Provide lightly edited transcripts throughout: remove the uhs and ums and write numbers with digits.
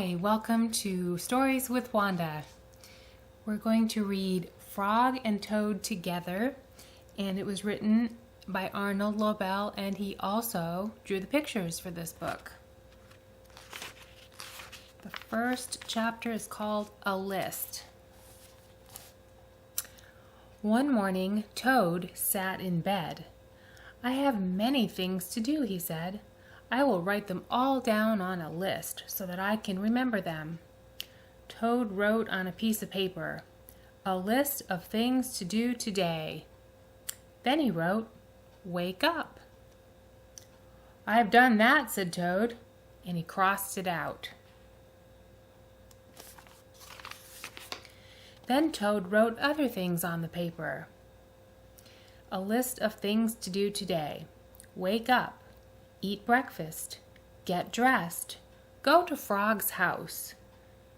Hi, welcome to Stories with Wanda. We're going to read Frog and Toad Together, and it was written by Arnold Lobel, and he also drew the pictures for this book. The first chapter is called A List. One morning, Toad sat in bed. "I have many things to do," he said. "I will write them all down on a list so that I can remember them." Toad wrote on a piece of paper, "A list of things to do today." Then he wrote, "Wake up." "I've done that," said Toad, and he crossed it out. Then Toad wrote other things on the paper. A list of things to do today. Wake up. Eat breakfast. Get dressed. Go to Frog's house.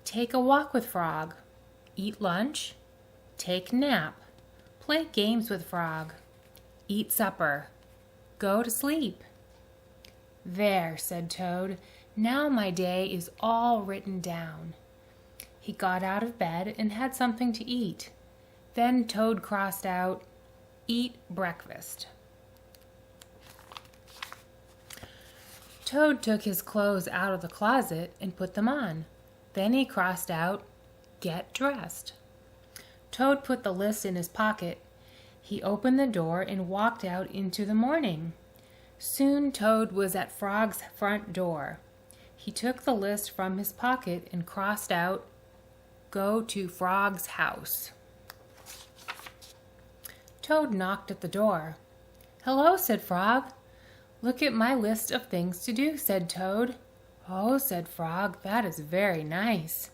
Take a walk with Frog. Eat lunch. Take nap. Play games with Frog. Eat supper. Go to sleep. "There," said Toad. "Now my day is all written down." He got out of bed and had something to eat. Then Toad crossed out, "Eat breakfast." Toad took his clothes out of the closet and put them on. Then he crossed out, "Get dressed." Toad put the list in his pocket. He opened the door and walked out into the morning. Soon Toad was at Frog's front door. He took the list from his pocket and crossed out, "Go to Frog's house." Toad knocked at the door. "Hello," said Frog. "Look at my list of things to do," said Toad. "Oh," said Frog, "that is very nice."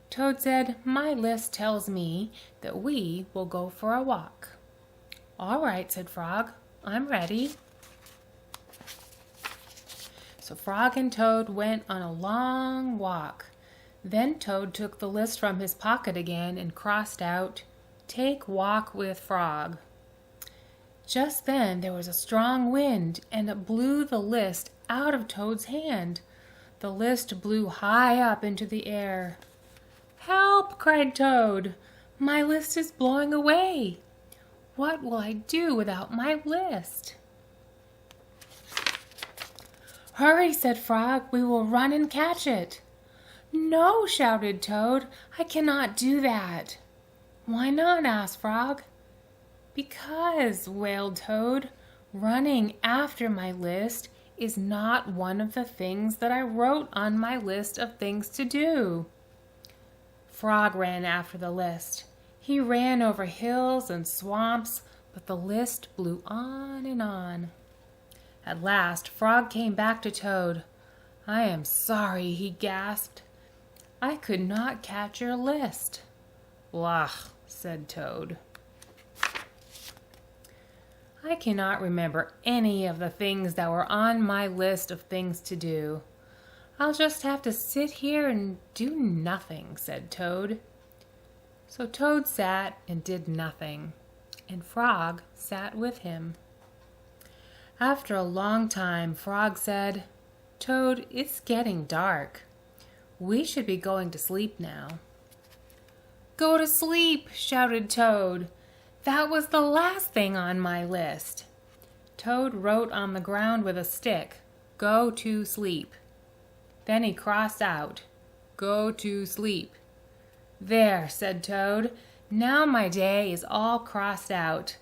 Toad said, "My list tells me that we will go for a walk." "All right," said Frog, "I'm ready." So Frog and Toad went on a long walk. Then Toad took the list from his pocket again and crossed out, "Take walk with Frog." Just then there was a strong wind, and it blew the list out of Toad's hand. The list blew high up into the air. "Help!" cried Toad. "My list is blowing away. What will I do without my list?" "Hurry," said Frog. "We will run and catch it." "No," shouted Toad. "I cannot do that." "Why not?" asked Frog. "Because," wailed Toad, "running after my list is not one of the things that I wrote on my list of things to do." Frog ran after the list. He ran over hills and swamps, but the list blew on and on. At last, Frog came back to Toad. "I am sorry," he gasped. "I could not catch your list." "Blah," said Toad. "I cannot remember any of the things that were on my list of things to do. I'll just have to sit here and do nothing," said Toad. So Toad sat and did nothing, and Frog sat with him. After a long time, Frog said, "Toad, it's getting dark. We should be going to sleep now." "Go to sleep!" shouted Toad. "That was the last thing on my list." Toad wrote on the ground with a stick, "Go to sleep." Then he crossed out, "Go to sleep." "There," said Toad. "Now my day is all crossed out."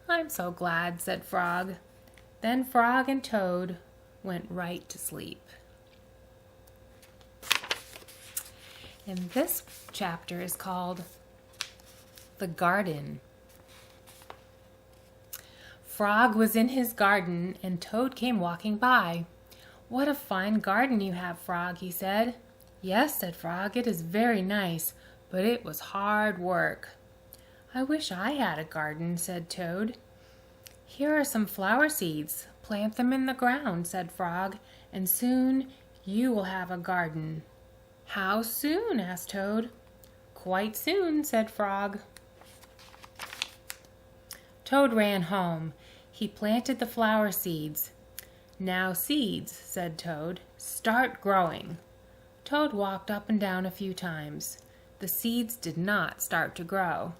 "I'm so glad," said Frog. Then Frog and Toad went right to sleep. And this chapter is called The Garden. Frog was in his garden, and Toad came walking by. "What a fine garden you have, Frog," he said. "Yes," said Frog, "it is very nice, but it was hard work." "I wish I had a garden," said Toad. "Here are some flower seeds. Plant them in the ground," said Frog, "and soon you will have a garden." "How soon?" asked Toad. "Quite soon," said Frog. Toad ran home. He planted the flower seeds. "Now, seeds," said Toad, "start growing." Toad walked up and down a few times. The seeds did not start to grow.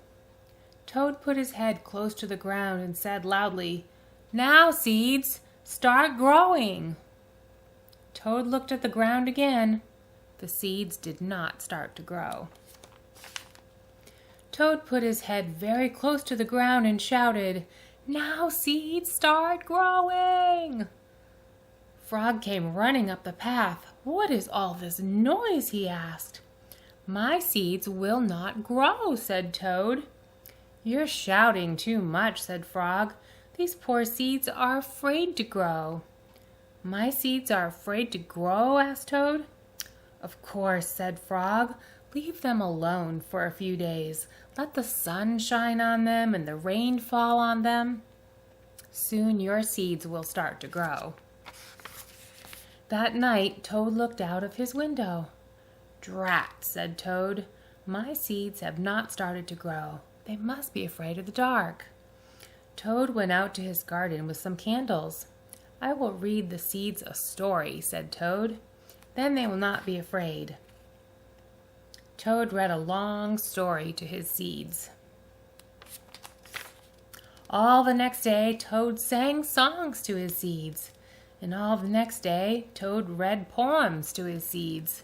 Toad put his head close to the ground and said loudly, "Now, seeds, start growing." Toad looked at the ground again. The seeds did not start to grow. Toad put his head very close to the ground and shouted, "Now, seeds, start growing." Frog came running up the path. "What is all this noise?" he asked. "My seeds will not grow," said Toad. "You're shouting too much," said Frog. "These poor seeds are afraid to grow." "My seeds are afraid to grow?" asked Toad. "Of course," said Frog. "Leave them alone for a few days. Let the sun shine on them and the rain fall on them. Soon your seeds will start to grow." That night, Toad looked out of his window. "Drat," said Toad. "My seeds have not started to grow. They must be afraid of the dark." Toad went out to his garden with some candles. "I will read the seeds a story," said Toad. "Then they will not be afraid." Toad read a long story to his seeds. All the next day, Toad sang songs to his seeds. And all the next day, Toad read poems to his seeds.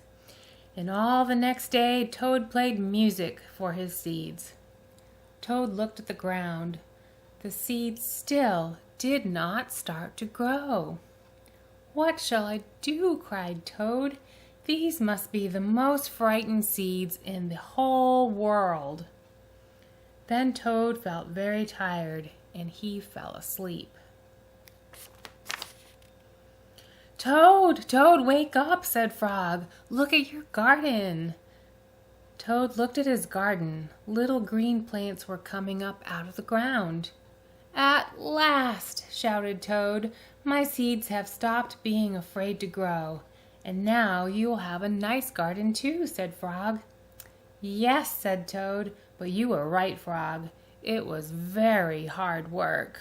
And all the next day, Toad played music for his seeds. Toad looked at the ground. The seeds still did not start to grow. "What shall I do?" cried Toad. "These must be the most frightened seeds in the whole world." Then Toad felt very tired, and he fell asleep. "Toad, Toad, wake up," said Frog. "Look at your garden." Toad looked at his garden. Little green plants were coming up out of the ground. "At last," shouted Toad, "my seeds have stopped being afraid to grow. And now you will have a nice garden too," said Frog. "Yes," said Toad, "but you were right, Frog. It was very hard work."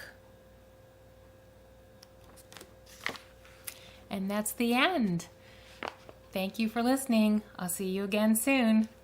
And that's the end. Thank you for listening. I'll see you again soon.